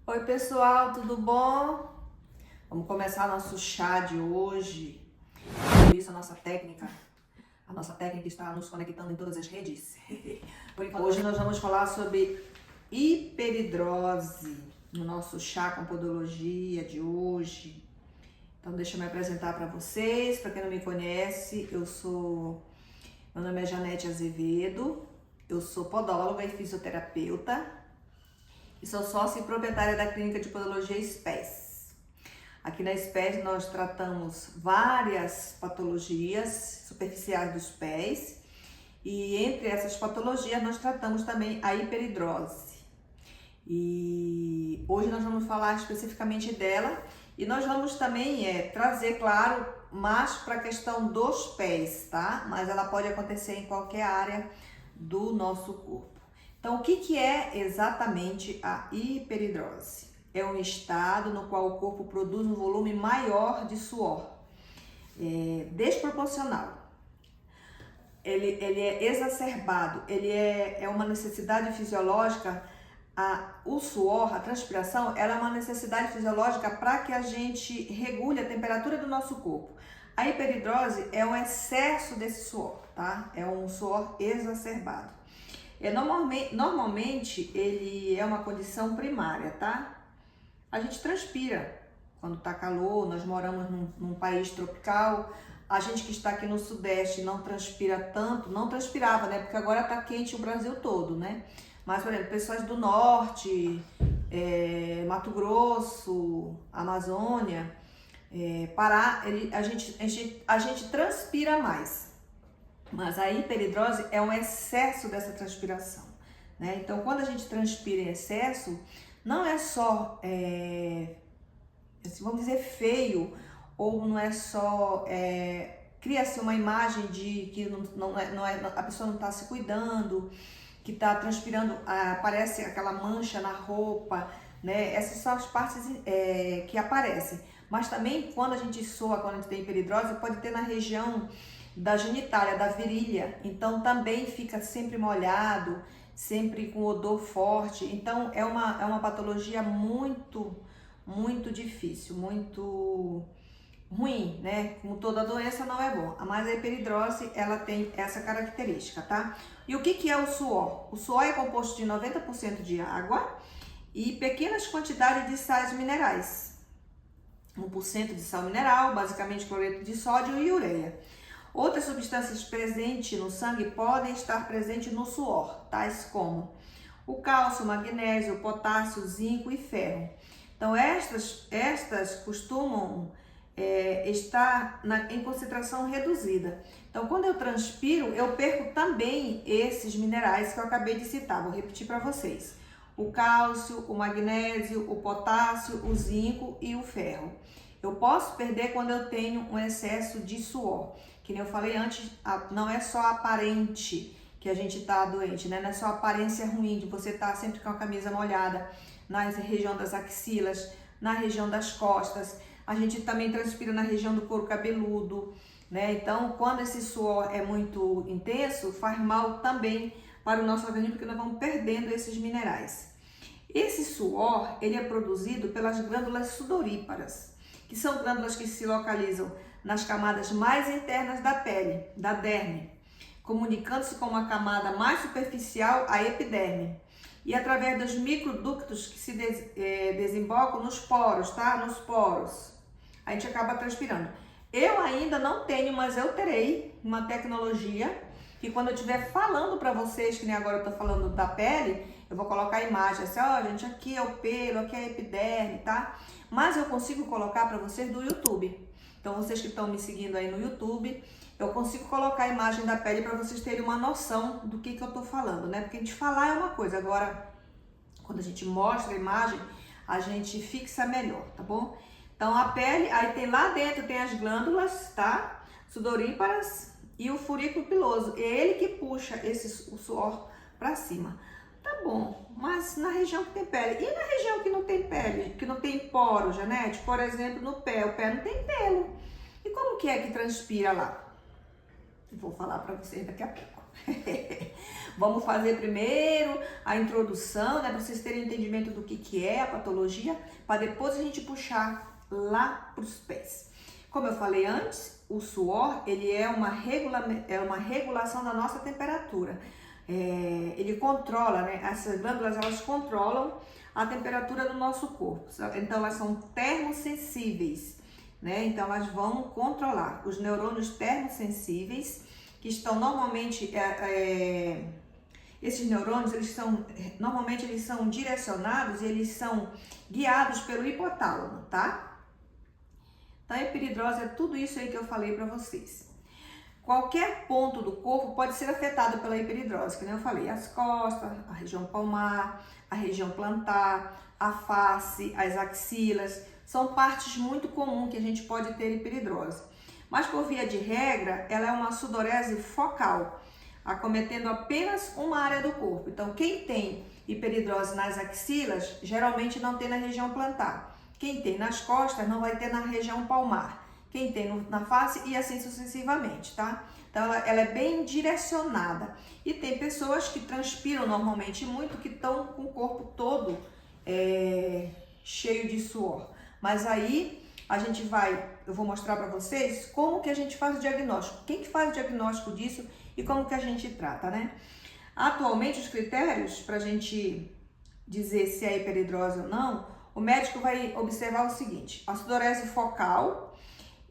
Oi pessoal, tudo bom? Vamos começar nosso chá de hoje. Por isso a nossa técnica está nos conectando em todas as redes. Hoje nós vamos falar sobre hiperidrose no nosso chá com podologia de hoje. Então deixa eu me apresentar para vocês. Para quem não me conhece, meu nome é Janete Azevedo, eu sou podóloga e fisioterapeuta. E sou sócia e proprietária da clínica de podologia SPES. Aqui na SPES nós tratamos várias patologias superficiais dos pés e entre essas patologias nós tratamos também a hiperidrose. E hoje nós vamos falar especificamente dela e nós vamos também trazer, claro, mais para a questão dos pés, tá? Mas ela pode acontecer em qualquer área do nosso corpo. Então, o que é exatamente a hiperidrose? É um estado no qual o corpo produz um volume maior de suor, desproporcional. Ele é exacerbado, ele é uma necessidade fisiológica. O suor, a transpiração, ela é uma necessidade fisiológica para que a gente regule a temperatura do nosso corpo. A hiperidrose é um excesso desse suor, tá? É um suor exacerbado. Normalmente ele é uma condição primária, tá? A gente transpira quando tá calor, nós moramos num país tropical. A gente que está aqui no Sudeste não transpira tanto, não transpirava, né? Porque agora tá quente o Brasil todo, né? Mas, por exemplo, pessoas do Norte, Mato Grosso, Amazônia, Pará, a gente transpira mais. Mas a hiperidrose é um excesso dessa transpiração, né? Então, quando a gente transpira em excesso, não é só, vamos dizer, feio, ou não é só, cria-se uma imagem de que a pessoa não está se cuidando, que está transpirando, aparece aquela mancha na roupa, né? Essas são as partes que aparecem. Mas também, quando a gente soa, quando a gente tem hiperidrose, pode ter na região da genitália, da virilha, então também fica sempre molhado, sempre com odor forte. Então é uma patologia muito difícil, muito ruim, né? Como toda doença não é bom, mas a hiperidrose ela tem essa característica, tá? E o que é o suor? O suor é composto de 90% de água e pequenas quantidades de sais minerais, 1% de sal mineral, basicamente cloreto de sódio e ureia. Outras substâncias presentes no sangue podem estar presentes no suor, tais como o cálcio, o magnésio, o potássio, o zinco e ferro. Então, estas costumam estar em concentração reduzida. Então, quando eu transpiro, eu perco também esses minerais que eu acabei de citar. Vou repetir para vocês. O cálcio, o magnésio, o potássio, o zinco e o ferro. Eu posso perder quando eu tenho um excesso de suor. Que nem eu falei antes, não é só aparente que a gente tá doente, né? Não é só aparência ruim de você estar sempre com a camisa molhada na região das axilas, na região das costas. A gente também transpira na região do couro cabeludo, né? Então, quando esse suor é muito intenso, faz mal também para o nosso organismo, porque nós vamos perdendo esses minerais. Esse suor, ele é produzido pelas glândulas sudoríparas, que são glândulas que se localizam nas camadas mais internas da pele, da derme, comunicando-se com uma camada mais superficial, a epiderme, e através dos microductos que se desembocam nos poros, tá? Nos poros, a gente acaba transpirando. Eu ainda não tenho, mas eu terei uma tecnologia que quando eu estiver falando para vocês, que nem agora eu tô falando da pele, eu vou colocar a imagem assim, ó, gente, aqui é o pelo, aqui é a epiderme, tá? Mas eu consigo colocar para vocês do YouTube. Então, vocês que estão me seguindo aí no YouTube, eu consigo colocar a imagem da pele para vocês terem uma noção do que eu tô falando, né? Porque a gente falar é uma coisa, agora, quando a gente mostra a imagem, a gente fixa melhor, tá bom? Então, a pele, aí tem lá dentro, tem as glândulas, tá? Sudoríparas e o furículo piloso. É ele que puxa o suor para cima. Tá bom, mas na região que tem pele. E na região que não tem pele, que não tem poro, Janete? Por exemplo, no pé. O pé não tem pelo. E como que é que transpira lá? Eu vou falar para vocês daqui a pouco. Vamos fazer primeiro a introdução, né, para vocês terem entendimento do que é a patologia, para depois a gente puxar lá para os pés. Como eu falei antes, o suor ele é uma regulação da nossa temperatura. Ele controla, né, essas glândulas elas controlam a temperatura do nosso corpo. Então elas são termossensíveis, né? Então elas vão controlar os neurônios termossensíveis que estão normalmente esses neurônios normalmente eles são direcionados, eles são guiados pelo hipotálamo, tá? Então a hiperidrose é tudo isso aí que eu falei para vocês. Qualquer ponto do corpo pode ser afetado pela hiperidrose, que nem eu falei, as costas, a região palmar, a região plantar, a face, as axilas, são partes muito comuns que a gente pode ter hiperidrose. Mas por via de regra, ela é uma sudorese focal, acometendo apenas uma área do corpo. Então quem tem hiperidrose nas axilas, geralmente não tem na região plantar. Quem tem nas costas não vai ter na região palmar. Quem tem na face e assim sucessivamente, tá? Então ela é bem direcionada. E tem pessoas que transpiram normalmente muito, que estão com o corpo todo cheio de suor. Mas aí eu vou mostrar para vocês como que a gente faz o diagnóstico. Quem que faz o diagnóstico disso e como que a gente trata, né? Atualmente os critérios para a gente dizer se é hiperidrose ou não, o médico vai observar o seguinte: a sudorese focal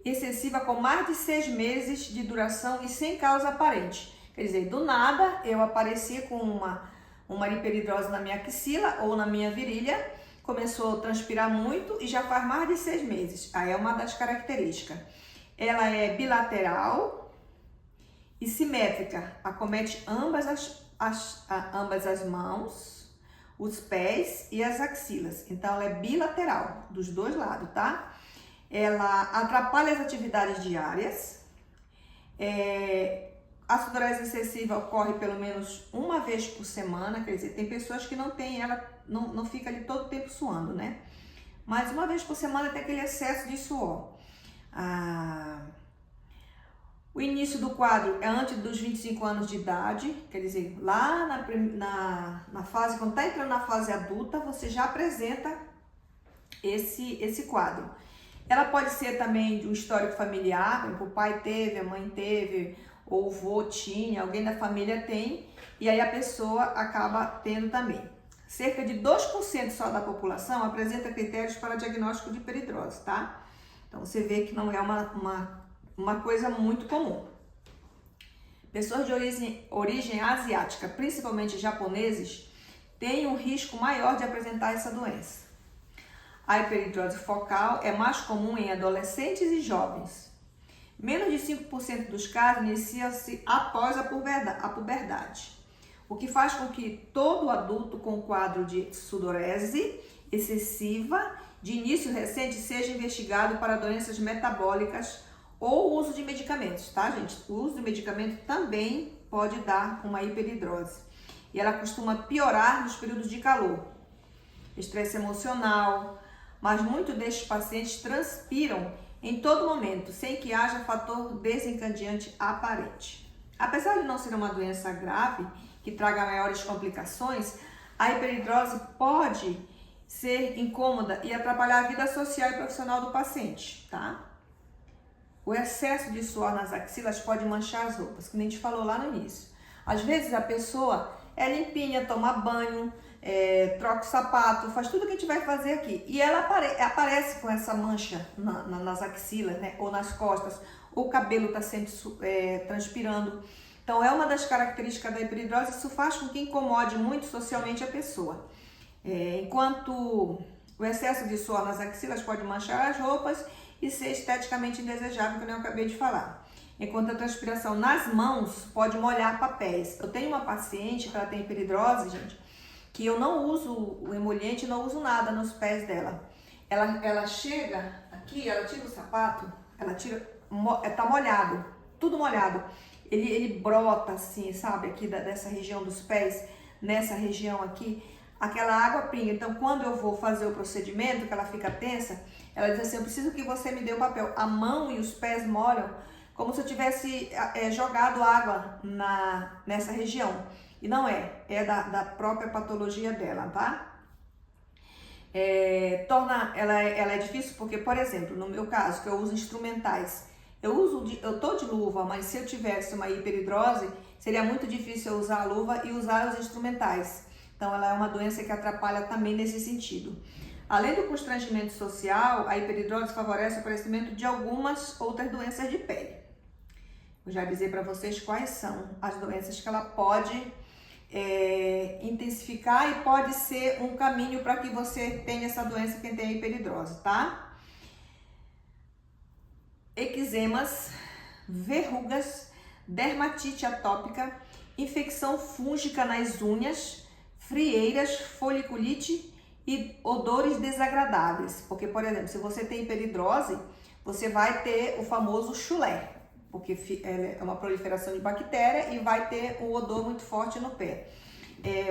excessiva com mais de 6 meses de duração e sem causa aparente. Quer dizer, do nada eu apareci com uma hiperidrose na minha axila ou na minha virilha, começou a transpirar muito e já faz mais de 6 meses. Aí é uma das características. Ela é bilateral e simétrica, acomete ambas as mãos, os pés e as axilas. Então ela é bilateral, dos dois lados, tá? Ela atrapalha as atividades diárias. A sudorese excessiva ocorre pelo menos uma vez por semana, quer dizer, tem pessoas que não tem ela, não fica ali todo o tempo suando, né? Mas uma vez por semana tem aquele excesso de suor. O início do quadro é antes dos 25 anos de idade, quer dizer, lá na fase, quando está entrando na fase adulta, você já apresenta esse quadro. Ela pode ser também de um histórico familiar, o pai teve, a mãe teve, ou o vô tinha, alguém da família tem, e aí a pessoa acaba tendo também. Cerca de 2% só da população apresenta critérios para diagnóstico de hiperidrose, tá? Então você vê que não é uma coisa muito comum. Pessoas de origem asiática, principalmente japoneses, têm um risco maior de apresentar essa doença. A hiperidrose focal é mais comum em adolescentes e jovens. Menos de 5% dos casos inicia-se após a puberdade, o que faz com que todo adulto com quadro de sudorese excessiva de início recente seja investigado para doenças metabólicas ou uso de medicamentos, tá, gente? O uso de medicamento também pode dar uma hiperidrose. E ela costuma piorar nos períodos de calor, estresse emocional, mas muitos destes pacientes transpiram em todo momento, sem que haja fator desencadeante aparente. Apesar de não ser uma doença grave, que traga maiores complicações, a hiperidrose pode ser incômoda e atrapalhar a vida social e profissional do paciente, tá? O excesso de suor nas axilas pode manchar as roupas, como a gente falou lá no início. Às vezes a pessoa é limpinha, toma banho, troca o sapato, faz tudo que a gente vai fazer aqui. E ela aparece com essa mancha nas axilas, né? Ou nas costas, ou o cabelo está sempre transpirando. Então é uma das características da hiperidrose, isso faz com que incomode muito socialmente a pessoa. Enquanto o excesso de suor nas axilas pode manchar as roupas e ser esteticamente indesejável, como eu acabei de falar. Enquanto a transpiração nas mãos pode molhar papéis. Eu tenho uma paciente que ela tem hiperidrose, gente, que eu não uso o emoliente, não uso nada nos pés dela. Ela chega aqui, ela tira o sapato, tá molhado, tudo molhado. Ele brota assim, sabe, aqui dessa região dos pés, nessa região aqui, aquela água pinga. Então, quando eu vou fazer o procedimento, que ela fica tensa, ela diz assim: eu preciso que você me dê o papel. A mão e os pés molham como se eu tivesse jogado água nessa região. E não é da própria patologia dela, tá? Ela é difícil porque, por exemplo, no meu caso, que eu uso instrumentais, eu tô de luva, mas se eu tivesse uma hiperidrose, seria muito difícil eu usar a luva e usar os instrumentais. Então, ela é uma doença que atrapalha também nesse sentido. Além do constrangimento social, a hiperidrose favorece o aparecimento de algumas outras doenças de pele. Eu já avisei para vocês quais são as doenças que ela pode intensificar e pode ser um caminho para que você tenha essa doença, quem tem a hiperidrose, tá? Eczemas, verrugas, dermatite atópica, infecção fúngica nas unhas, frieiras, foliculite e odores desagradáveis. Porque, por exemplo, se você tem hiperidrose, você vai ter o famoso chulé, porque é uma proliferação de bactéria e vai ter um odor muito forte no pé.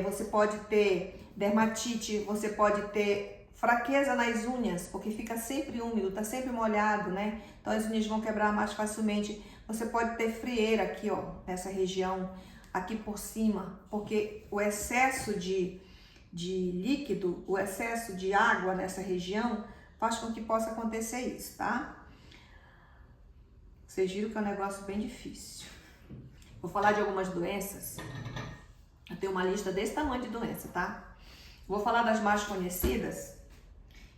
Você pode ter dermatite, você pode ter fraqueza nas unhas, porque fica sempre úmido, tá sempre molhado, né? Então as unhas vão quebrar mais facilmente. Você pode ter frieira aqui, ó, nessa região, aqui por cima, porque o excesso de líquido, o excesso de água nessa região faz com que possa acontecer isso, tá? Vocês viram que é um negócio bem difícil. Vou falar de algumas doenças. Eu tenho uma lista desse tamanho de doença, tá? Vou falar das mais conhecidas.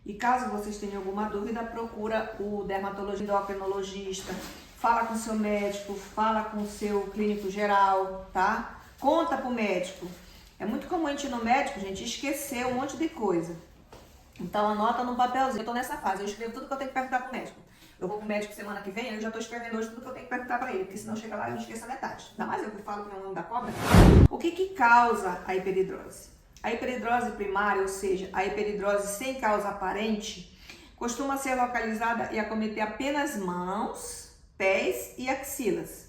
E caso vocês tenham alguma dúvida, procura o dermatologista, endocrinologista, fala com o seu médico, fala com o seu clínico geral, tá? Conta pro médico. É muito comum a gente ir no médico, gente, esquecer um monte de coisa. Então anota num papelzinho. Eu tô nessa fase, eu escrevo tudo que eu tenho que perguntar pro médico. Eu vou pro médico semana que vem, eu já tô escrevendo hoje tudo que eu tenho que perguntar pra ele, porque senão chega lá e eu esqueço a metade. Ainda mais eu que falo que é o nome da cobra. O que causa a hiperidrose? A hiperidrose primária, ou seja, a hiperidrose sem causa aparente, costuma ser localizada e acometer apenas mãos, pés e axilas.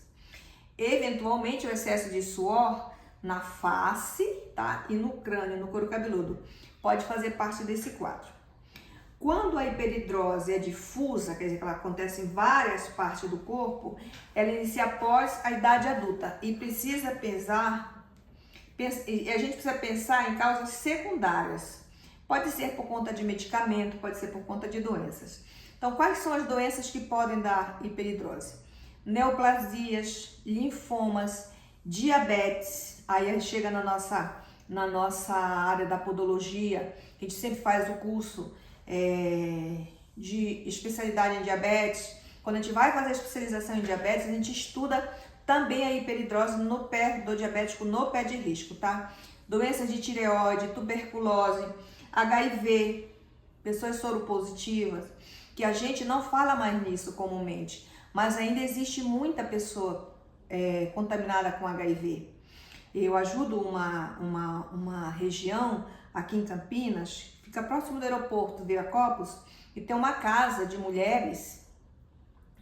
Eventualmente, o excesso de suor na face, tá? E no crânio, no couro cabeludo, pode fazer parte desse quadro. Quando a hiperidrose é difusa, quer dizer que ela acontece em várias partes do corpo, ela inicia após a idade adulta e a gente precisa pensar em causas secundárias. Pode ser por conta de medicamento, pode ser por conta de doenças. Então, quais são as doenças que podem dar hiperidrose? Neoplasias, linfomas, diabetes, aí chega na nossa área da podologia, a gente sempre faz o curso de especialidade em diabetes. Quando a gente vai fazer a especialização em diabetes, a gente estuda também a hiperidrose no pé do diabético, no pé de risco, tá? Doenças de tireoide, tuberculose, HIV, pessoas soropositivas, que a gente não fala mais nisso comumente, mas ainda existe muita pessoa contaminada com HIV. Eu ajudo uma região aqui em Campinas, fica próximo do aeroporto Viracopos, e tem uma casa de mulheres,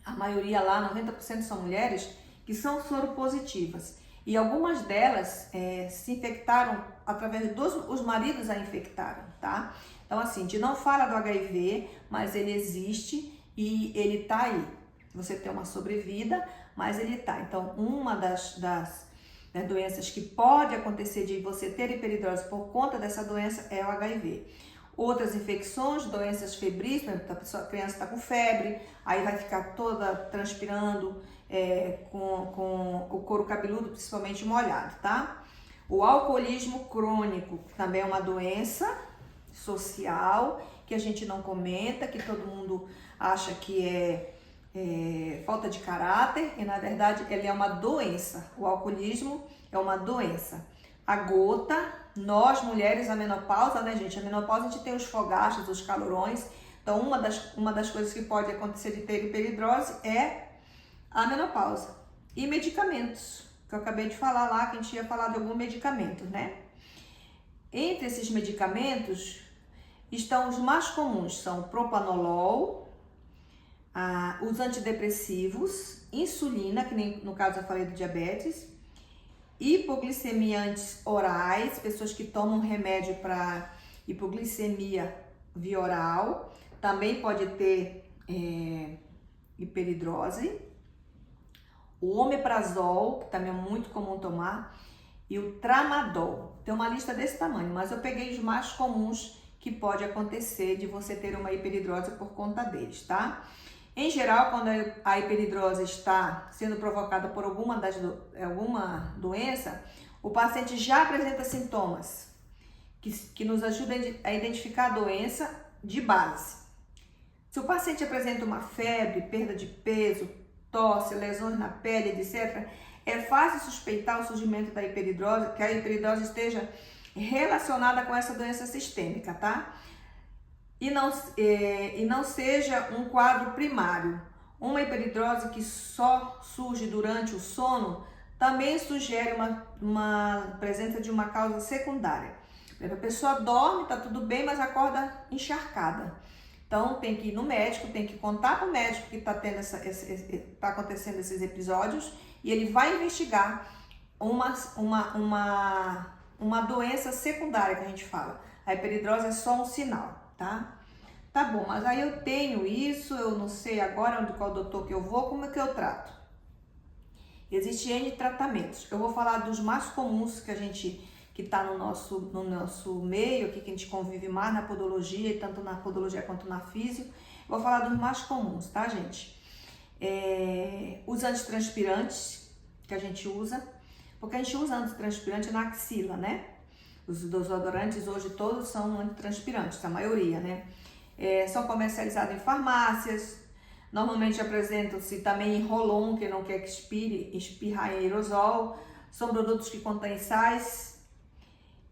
a maioria lá, 90% são mulheres, que são soropositivas. E algumas delas se infectaram através os maridos a infectaram, tá? Então, assim, a gente não fala do HIV, mas ele existe e ele tá aí. Você tem uma sobrevida, mas ele tá. Então, uma das doenças que pode acontecer de você ter hiperidrose por conta dessa doença é o HIV. Outras infecções, doenças febris, a criança está com febre, aí vai ficar toda transpirando, com o couro cabeludo principalmente molhado, tá? O alcoolismo crônico também é uma doença social que a gente não comenta, que todo mundo acha que é falta de caráter, e na verdade ele é uma doença. O alcoolismo é uma doença. A gota, nós mulheres, a menopausa, né, gente? A menopausa a gente tem os fogachos, os calorões. Então, uma das coisas que pode acontecer de ter hiperidrose é a menopausa. E medicamentos, que eu acabei de falar lá, que a gente ia falar de algum medicamento, né? Entre esses medicamentos estão os mais comuns, são o propanolol, os antidepressivos, insulina, que nem no caso eu falei do diabetes, hipoglicemiantes orais, pessoas que tomam remédio para hipoglicemia via oral, também pode ter hiperidrose. o omeprazol, que também é muito comum tomar, e o tramadol. Tem uma lista desse tamanho, mas eu peguei os mais comuns que pode acontecer de você ter uma hiperidrose por conta deles, tá? Em geral, quando a hiperidrose está sendo provocada por alguma doença, o paciente já apresenta sintomas que nos ajudam a identificar a doença de base. Se o paciente apresenta uma febre, perda de peso, tosse, lesões na pele, etc., é fácil suspeitar o surgimento da hiperidrose, que a hiperidrose esteja relacionada com essa doença sistêmica, tá? E não seja um quadro primário. Uma hiperidrose que só surge durante o sono também sugere uma presença de uma causa secundária. A pessoa dorme, tá tudo bem, mas acorda encharcada. Então tem que ir no médico, tem que contar para o médico que está acontecendo esses episódios e ele vai investigar uma doença secundária que a gente fala. A hiperidrose é só um sinal, tá? Tá bom, mas aí eu tenho isso, eu não sei agora qual doutor que eu vou, como é que eu trato? Existem N tratamentos. Eu vou falar dos mais comuns que está no nosso meio, aqui que a gente convive mais na podologia, tanto na podologia quanto na físio. Vou falar dos mais comuns, tá, gente? Os antitranspirantes que a gente usa, porque a gente usa antitranspirante na axila, né? Os desodorantes hoje todos são antitranspirantes, a maioria, né? São comercializados em farmácias, normalmente apresentam-se também em roll-on, que não quer que espirrar em aerosol. São produtos que contêm sais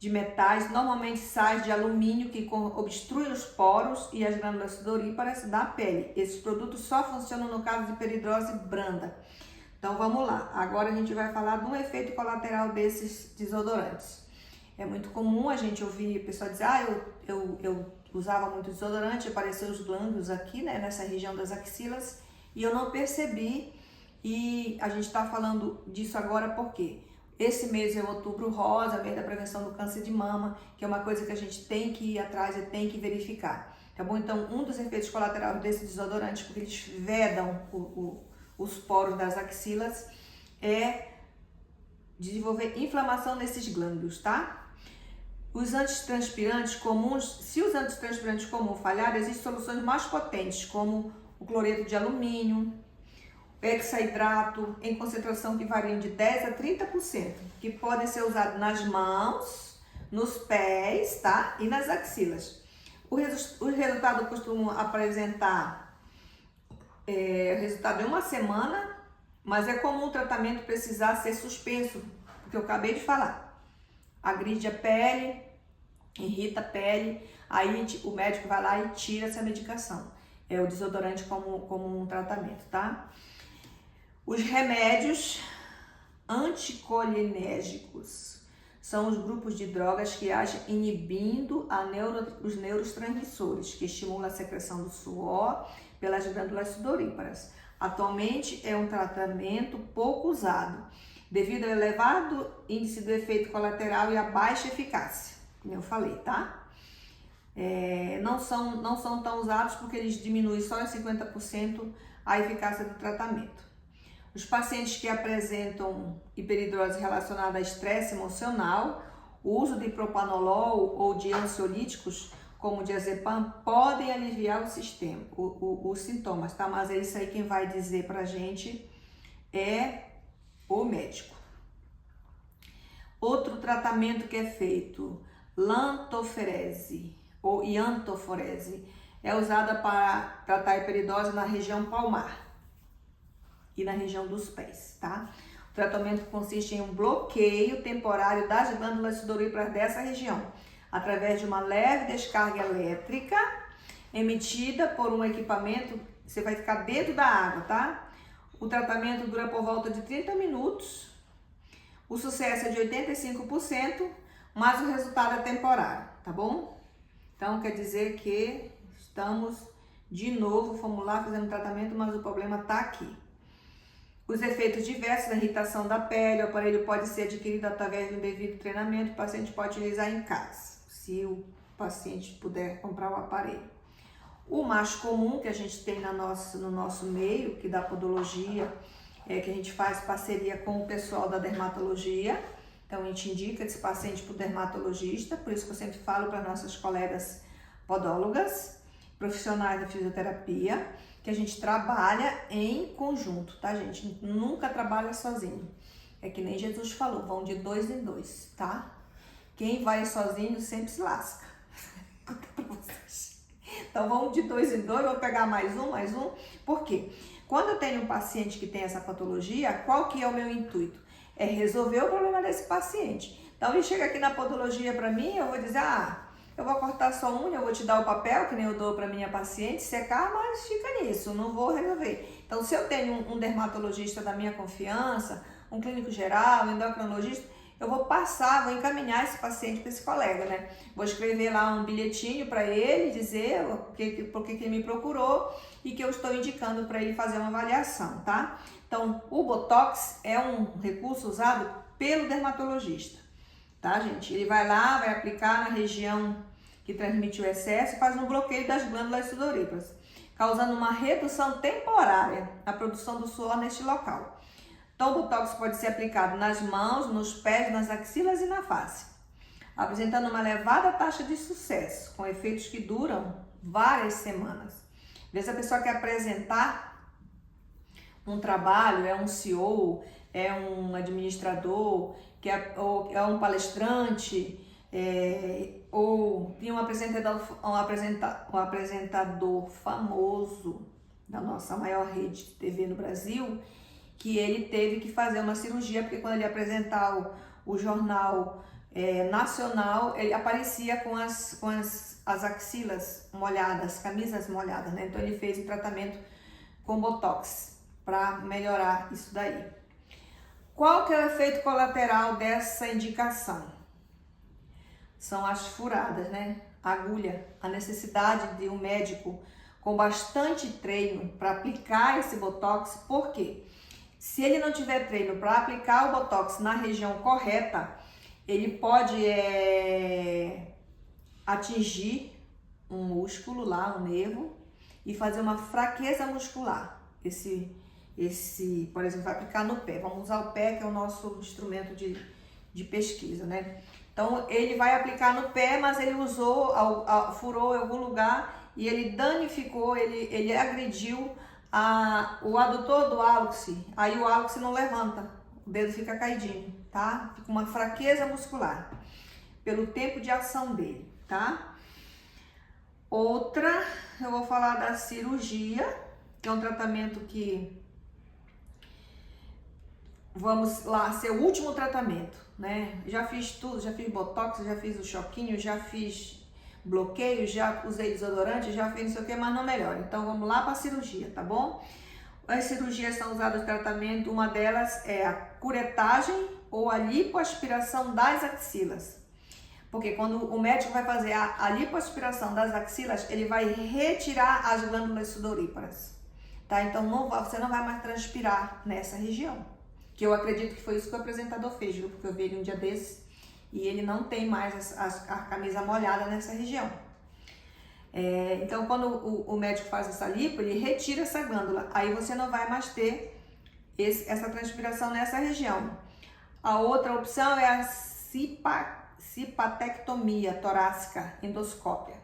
de metais, normalmente sais de alumínio que obstruem os poros e as glândulas sudoríparas da pele. Esses produtos só funcionam no caso de hiperidrose branda. Então vamos lá, agora a gente vai falar de um efeito colateral desses desodorantes. É muito comum a gente ouvir o pessoal dizer, eu usava muito desodorante, apareceu os glândulos aqui, né, nessa região das axilas, e eu não percebi, e a gente está falando disso agora porque esse mês é o Outubro Rosa, mês da prevenção do câncer de mama, que é uma coisa que a gente tem que ir atrás e tem que verificar, tá bom? Então, um dos efeitos colaterais desse desodorante, porque eles vedam os poros das axilas, é desenvolver inflamação nesses glândulos, tá? Os antitranspirantes comuns, se os antitranspirantes comuns falharem, existem soluções mais potentes, como o cloreto de alumínio, o hexaidrato, em concentração que variam de 10% a 30%, que podem ser usados nas mãos, nos pés, tá? E nas axilas. O resultado costuma apresentar resultado em uma semana, mas é comum o tratamento precisar ser suspenso, porque eu acabei de falar. Agride a pele, irrita a pele, aí o médico vai lá e tira essa medicação. É o desodorante como um tratamento, tá? Os remédios anticolinérgicos são os grupos de drogas que agem inibindo os neurotransmissores, que estimulam a secreção do suor pelas glândulas sudoríparas. Atualmente é um tratamento pouco usado, devido ao elevado índice do efeito colateral e a baixa eficácia, como eu falei, tá? Não são tão usados porque eles diminuem só em 50% a eficácia do tratamento. Os pacientes que apresentam hiperidrose relacionada a estresse emocional, o uso de propanolol ou de ansiolíticos, como o diazepam, podem aliviar os sintomas, tá? Mas é isso aí quem vai dizer pra gente é o médico. Outro tratamento que é feito, lantoferese ou iantoforese, é usada para tratar a hiperidrose na região palmar e na região dos pés, tá? O tratamento consiste em um bloqueio temporário das glândulas sudoríparas dessa região, através de uma leve descarga elétrica emitida por um equipamento. Você vai ficar dentro da água, tá? O tratamento dura por volta de 30 minutos. O sucesso é de 85%, mas o resultado é temporário, tá bom? Então, quer dizer que estamos de novo, fomos lá fazendo tratamento, mas o problema está aqui. Os efeitos diversos da irritação da pele, o aparelho pode ser adquirido através de um devido treinamento, o paciente pode utilizar em casa, se o paciente puder comprar o aparelho. O mais comum que a gente tem no nosso meio, que da podologia, que a gente faz parceria com o pessoal da dermatologia. Então a gente indica esse paciente para o dermatologista, por isso que eu sempre falo para nossas colegas podólogas, profissionais da fisioterapia, que a gente trabalha em conjunto, tá, gente? Nunca trabalha sozinho. É que nem Jesus falou, vão de 2 em 2, tá? Quem vai sozinho sempre se lasca. Então vamos de 2 em 2, vou pegar mais um. Por quê? Quando eu tenho um paciente que tem essa patologia, qual que é o meu intuito? É resolver o problema desse paciente. Então ele chega aqui na podologia para mim, eu vou dizer, eu vou cortar sua unha, eu vou te dar o papel, que nem eu dou para minha paciente, secar, mas fica nisso, não vou resolver. Então se eu tenho um dermatologista da minha confiança, um clínico geral, um endocrinologista, eu vou vou encaminhar esse paciente para esse colega, né? Vou escrever lá um bilhetinho para ele, dizer por que ele me procurou e que eu estou indicando para ele fazer uma avaliação, tá? Então, o Botox é um recurso usado pelo dermatologista, tá, gente? Ele vai lá, vai aplicar na região que transmite o excesso e faz um bloqueio das glândulas sudoríparas, causando uma redução temporária na produção do suor neste local. Então, o Botox pode ser aplicado nas mãos, nos pés, nas axilas e na face, apresentando uma elevada taxa de sucesso, com efeitos que duram várias semanas. Às vezes a pessoa quer apresentar um trabalho, é um CEO, é um administrador, ou é um palestrante, ou tem um apresentador famoso da nossa maior rede de TV no Brasil, que ele teve que fazer uma cirurgia, porque quando ele apresentar o jornal nacional, ele aparecia com as axilas molhadas, camisas molhadas, né? Então ele fez o tratamento com Botox para melhorar isso daí. Qual que é o efeito colateral dessa indicação? São as furadas, né? A agulha, a necessidade de um médico com bastante treino para aplicar esse Botox. Por quê? Se ele não tiver treino para aplicar o Botox na região correta, ele pode atingir um músculo lá, um nervo, e fazer uma fraqueza muscular. Por exemplo, vai aplicar no pé. Vamos usar o pé, que é o nosso instrumento de pesquisa, né? Então, ele vai aplicar no pé, mas ele furou em algum lugar e ele danificou, ele agrediu o adutor do hálux. Aí o hálux não levanta, o dedo fica caidinho, tá? Fica uma fraqueza muscular pelo tempo de ação dele, tá? Outra, eu vou falar da cirurgia, que é um tratamento que vamos lá ser o último tratamento, né? Já fiz tudo, já fiz Botox, já fiz o choquinho, já fiz bloqueio, já usei desodorante, já fiz não sei o que, mas não melhora. Então vamos lá para a cirurgia, tá bom? As cirurgias são usadas no tratamento, uma delas é a curetagem ou a lipoaspiração das axilas. Porque quando o médico vai fazer a lipoaspiração das axilas, ele vai retirar as glândulas sudoríparas, tá? Então você não vai mais transpirar nessa região. Que eu acredito que foi isso que o apresentador fez, viu? Porque eu vi ele um dia desses e ele não tem mais a camisa molhada nessa região. Então, quando o médico faz essa lipo, ele retira essa glândula. Aí você não vai mais ter essa transpiração nessa região. A outra opção é a cipatectomia torácica endoscópia.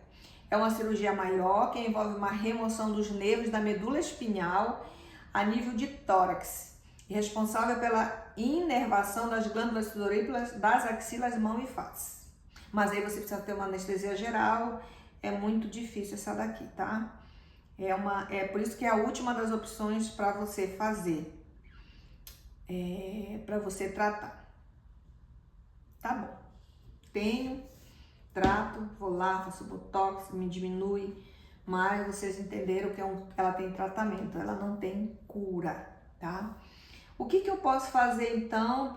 É uma cirurgia maior que envolve uma remoção dos nervos da medula espinhal a nível de tórax, responsável pela inervação das glândulas sudoríparas das axilas, mão e face. Mas aí você precisa ter uma anestesia geral, é muito difícil essa daqui, tá? É por isso que é a última das opções para você fazer, para você tratar. Tá bom. Trato, vou lá, faço Botox, me diminui, mas vocês entenderam que ela tem tratamento, ela não tem cura, tá? O que eu posso fazer então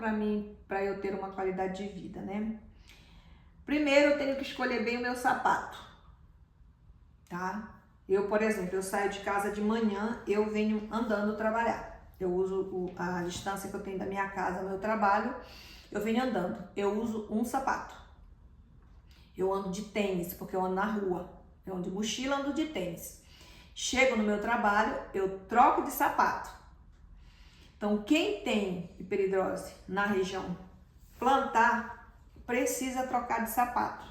para eu ter uma qualidade de vida, né? Primeiro eu tenho que escolher bem o meu sapato, tá? Eu, por exemplo, eu saio de casa de manhã, eu venho andando trabalhar. Eu uso a distância que eu tenho da minha casa ao meu trabalho, eu venho andando. Eu uso um sapato. Eu ando de tênis, porque eu ando na rua. Eu ando de mochila, ando de tênis. Chego no meu trabalho, eu troco de sapato. Então, quem tem hiperidrose na região plantar, precisa trocar de sapato.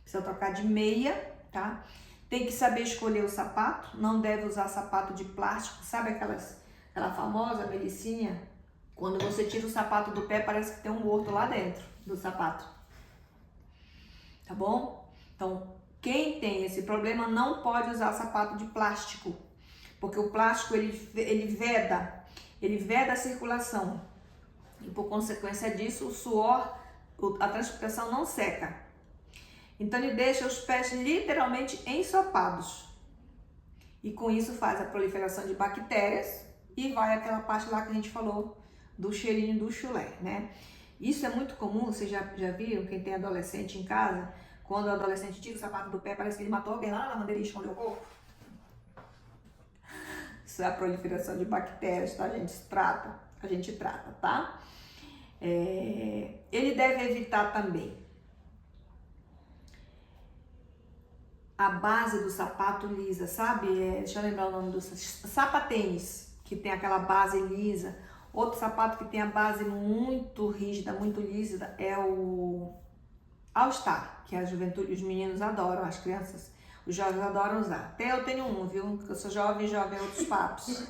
Precisa trocar de meia, tá? Tem que saber escolher o sapato, não deve usar sapato de plástico. Sabe aquela famosa melicinha? Quando você tira o sapato do pé, parece que tem um morto lá dentro do sapato. Tá bom? Então, quem tem esse problema não pode usar sapato de plástico, porque o plástico ele veda a circulação e por consequência disso o suor, a transpiração não seca. Então ele deixa os pés literalmente ensopados e com isso faz a proliferação de bactérias e vai aquela parte lá que a gente falou do cheirinho do chulé, né? Isso é muito comum, vocês já viram, quem tem adolescente em casa, quando o adolescente tira o sapato do pé, parece que ele matou alguém lá na lavanderia e escondeu o corpo. Isso é a proliferação de bactérias, tá? A gente trata, tá? Ele deve evitar também a base do sapato lisa, sabe? Deixa eu lembrar o nome do sapatênis, que tem aquela base lisa. Outro sapato que tem a base muito rígida, muito lisa, é o All Star, que a juventude, os meninos adoram, as crianças, os jovens adoram usar. Até eu tenho um, viu? Porque eu sou jovem é outros papos.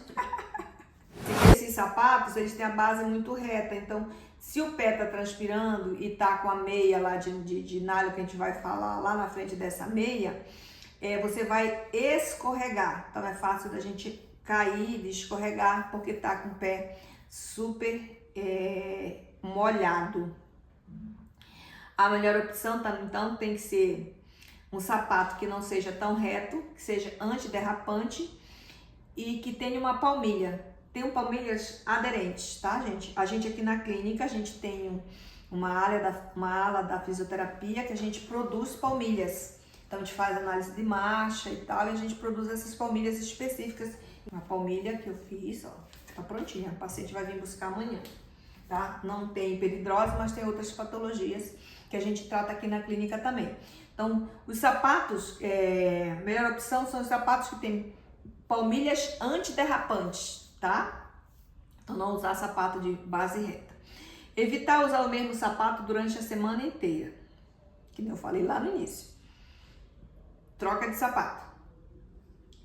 Esses sapatos, eles têm a base muito reta, então se o pé tá transpirando e tá com a meia lá de nylon, que a gente vai falar lá na frente dessa meia, você vai escorregar. Então é fácil da gente cair, de escorregar, porque tá com o pé super molhado. A melhor opção, então, tem que ser um sapato que não seja tão reto, que seja antiderrapante e que tenha uma palmilha. Tem palmilhas aderentes, tá, gente? A gente aqui na clínica, a gente tem uma ala da fisioterapia que a gente produz palmilhas. Então, a gente faz análise de marcha e tal, e a gente produz essas palmilhas específicas. Uma palmilha que eu fiz, ó, tá prontinha. O paciente vai vir buscar amanhã, tá? Não tem hiperidrose, mas tem outras patologias que a gente trata aqui na clínica também. Então, os sapatos, a melhor opção são os sapatos que tem palmilhas antiderrapantes, tá? Então, não usar sapato de base reta. Evitar usar o mesmo sapato durante a semana inteira, que nem eu falei lá no início. Troca de sapato.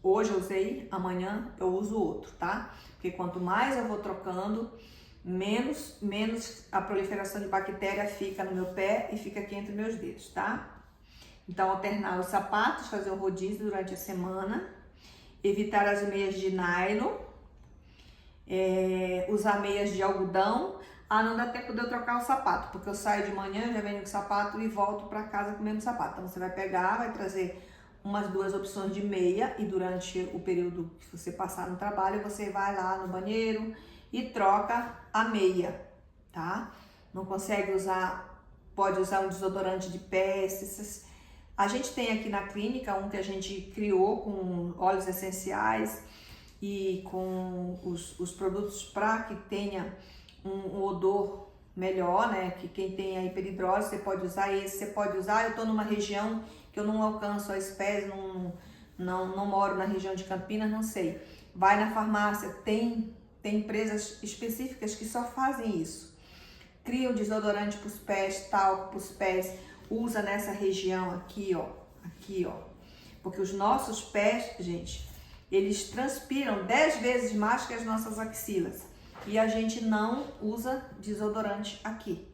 Hoje eu usei, amanhã eu uso outro, tá? Porque quanto mais eu vou trocando, menos a proliferação de bactéria fica no meu pé e fica aqui entre meus dedos, tá? Então, alternar os sapatos, fazer um rodízio durante a semana, evitar as meias de nylon, usar meias de algodão. Não dá tempo de eu trocar o sapato, porque eu saio de manhã, já venho com o sapato e volto para casa com o mesmo sapato. Então, você vai pegar, vai trazer umas 2 opções de meia e durante o período que você passar no trabalho, você vai lá no banheiro e troca a meia, tá? Não consegue usar, pode usar um desodorante de pés. A gente tem aqui na clínica um que a gente criou com óleos essenciais e com os produtos para que tenha um odor melhor, né? Que quem tem a hiperidrose, você pode usar esse, você pode usar. Eu tô numa região que eu não alcanço as pés, não moro na região de Campinas, não sei. Vai na farmácia, tem empresas específicas que só fazem isso. Cria um desodorante para os pés, talco para os pés, usa nessa região aqui, ó. Porque os nossos pés, gente, eles transpiram 10 vezes mais que as nossas axilas. E a gente não usa desodorante aqui.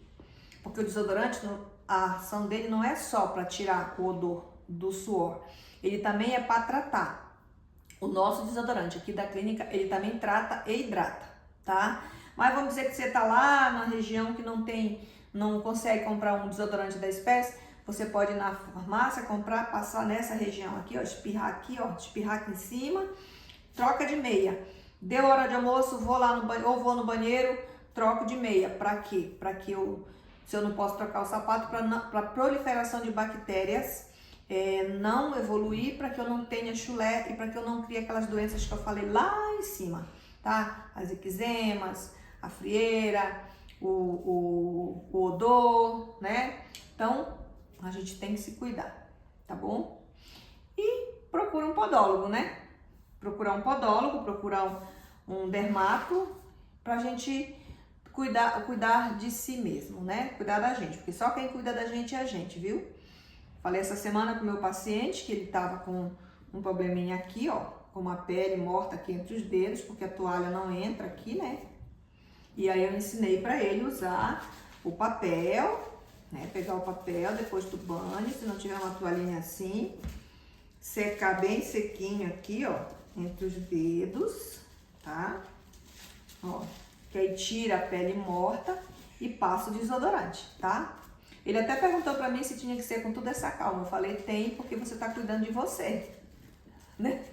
Porque o desodorante, a ação dele não é só para tirar o odor do suor. Ele também é para tratar. O nosso desodorante aqui da clínica, ele também trata e hidrata, tá? Mas vamos dizer que você tá lá na região que não consegue comprar um desodorante da espécie, você pode ir na farmácia, comprar, passar nessa região aqui, ó, espirrar aqui em cima, troca de meia. Deu hora de almoço, vou lá no banheiro, ou vou no banheiro, troco de meia. Para quê? Para que se eu não posso trocar o sapato, para proliferação de bactérias não evoluir, para que eu não tenha chulé e para que eu não crie aquelas doenças que eu falei lá em cima, tá? As eczemas, a frieira, o odor, né? Então, a gente tem que se cuidar, tá bom? E procura um podólogo, né? Procurar um podólogo, procurar um dermato pra gente cuidar de si mesmo, né? Cuidar da gente, porque só quem cuida da gente é a gente, viu? Falei essa semana com o meu paciente que ele tava com um probleminha aqui, ó, com uma pele morta aqui entre os dedos, porque a toalha não entra aqui, né? E aí eu ensinei pra ele usar o papel, né? Pegar o papel depois do banho, se não tiver uma toalhinha assim, secar bem sequinho aqui, ó, entre os dedos, tá? Ó, que aí tira a pele morta e passa o desodorante, tá? Ele até perguntou pra mim se tinha que ser com toda essa calma. Eu falei, tem, porque você tá cuidando de você, né?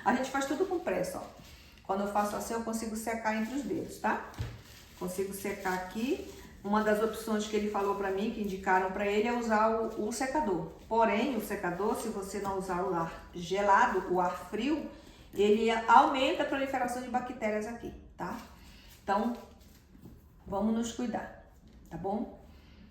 A gente faz tudo com pressa, ó. Quando eu faço assim, eu consigo secar entre os dedos, tá? Consigo secar aqui. Uma das opções que ele falou pra mim, que indicaram pra ele, é usar o secador. Porém, o secador, se você não usar o ar gelado, o ar frio, ele aumenta a proliferação de bactérias aqui, tá? Então, vamos nos cuidar, tá bom?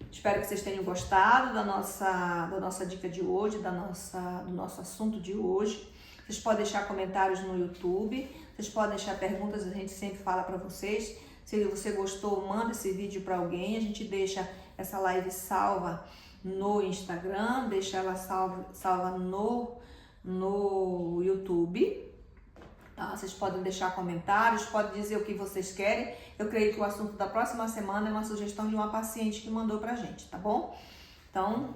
Espero que vocês tenham gostado da nossa dica de hoje, do nosso assunto de hoje. Vocês podem deixar comentários no YouTube, vocês podem deixar perguntas, a gente sempre fala para vocês. Se você gostou, manda esse vídeo para alguém. A gente deixa essa live salva no Instagram, deixa ela salva no YouTube. Tá? Vocês podem deixar comentários, podem dizer o que vocês querem. Eu creio que o assunto da próxima semana é uma sugestão de uma paciente que mandou pra gente, tá bom? Então,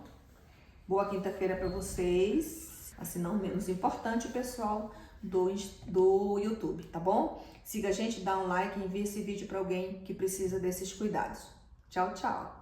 boa quinta-feira para vocês. Assim, não menos importante, o pessoal do YouTube, tá bom? Siga a gente, dá um like e envie esse vídeo para alguém que precisa desses cuidados. Tchau, tchau!